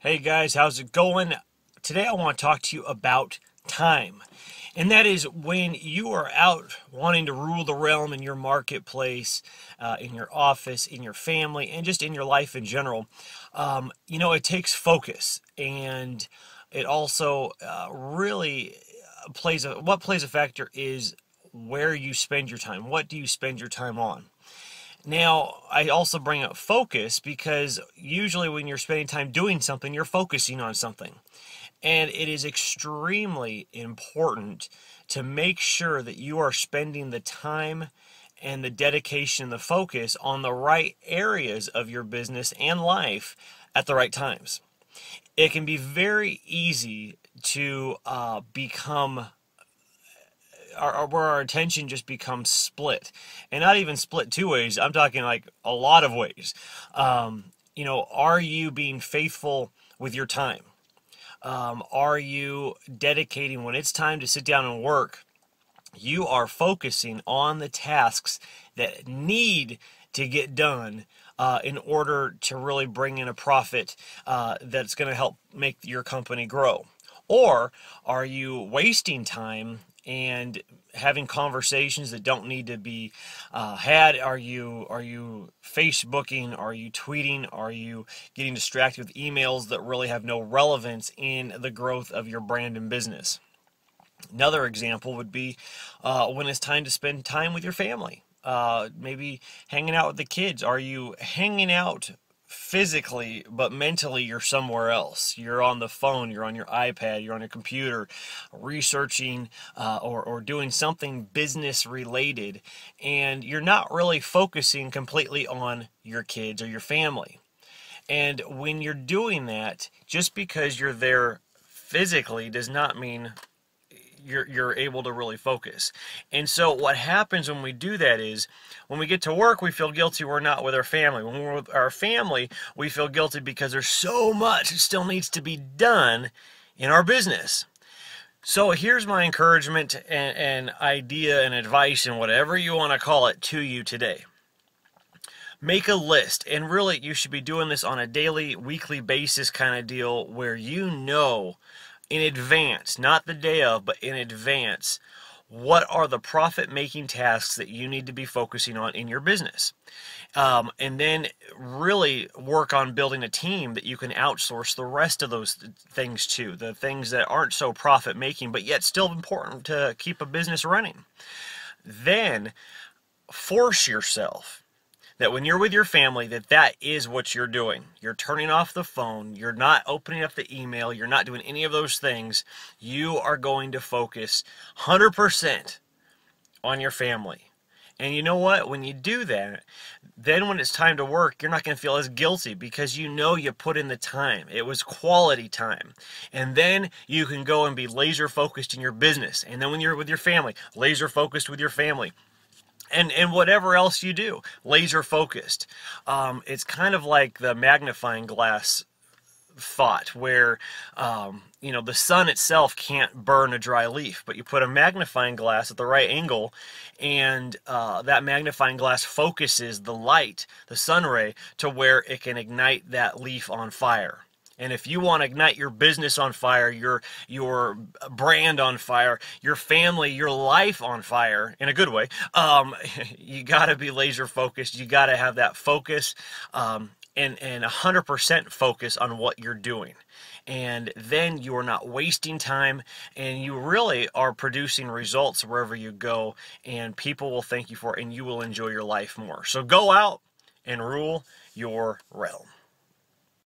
Hey guys, how's it going? Today I want to talk to you about time. And that is when you are out wanting to rule the realm in your marketplace, in your office, in your family, and just in your life in general. It takes focus, and it also really plays a factor is where you spend your time. What do you spend your time on? Now, I also bring up focus because usually when you're spending time doing something, you're focusing on something. And it is extremely important to make sure that you are spending the time and the dedication and the focus on the right areas of your business and life at the right times. It can be very easy to become where our attention just becomes split, and not even split two ways. I'm talking like a lot of ways. Are you being faithful with your time? Are you dedicating when it's time to sit down and work? You are focusing on the tasks that need to get done in order to really bring in a profit that's going to help make your company grow. Or are you wasting time and having conversations that don't need to be had? Are you Facebooking? Are you tweeting? Are you getting distracted with emails that really have no relevance in the growth of your brand and business? Another example would be when it's time to spend time with your family. Maybe hanging out with the kids. Are you hanging out physically, but mentally you're somewhere else? You're on the phone, you're on your iPad, you're on your computer, researching or doing something business related, and you're not really focusing completely on your kids or your family. And when you're doing that, just because you're there physically does not mean you're able to really focus. And so what happens when we do that is when we get to work, we feel guilty we're not with our family. When we're with our family, we feel guilty because there's so much that still needs to be done in our business. So here's my encouragement and idea and advice and whatever you want to call it to you today. Make a list, and really you should be doing this on a daily, weekly basis kind of deal where you know in advance, not the day of, but in advance, what are the profit-making tasks that you need to be focusing on in your business. And then really work on building a team that you can outsource the rest of those things to, the things that aren't so profit-making, but yet still important to keep a business running. Then force yourself that when you're with your family, that is what you're doing. You're turning off the phone. You're not opening up the email. You're not doing any of those things. You are going to focus 100% on your family. And you know what? When you do that, then when it's time to work, you're not going to feel as guilty because you know you put in the time. It was quality time. And then you can go and be laser focused in your business. And then when you're with your family, laser focused with your family. And whatever else you do, laser focused. It's kind of like the magnifying glass thought where, the sun itself can't burn a dry leaf, but you put a magnifying glass at the right angle, and that magnifying glass focuses the light, the sun ray, to where it can ignite that leaf on fire. And if you want to ignite your business on fire, your brand on fire, your family, your life on fire, in a good way, you got to be laser focused. You got to have that focus and 100% focus on what you're doing. And then you are not wasting time, and you really are producing results wherever you go, and people will thank you for it, and you will enjoy your life more. So go out and rule your realm.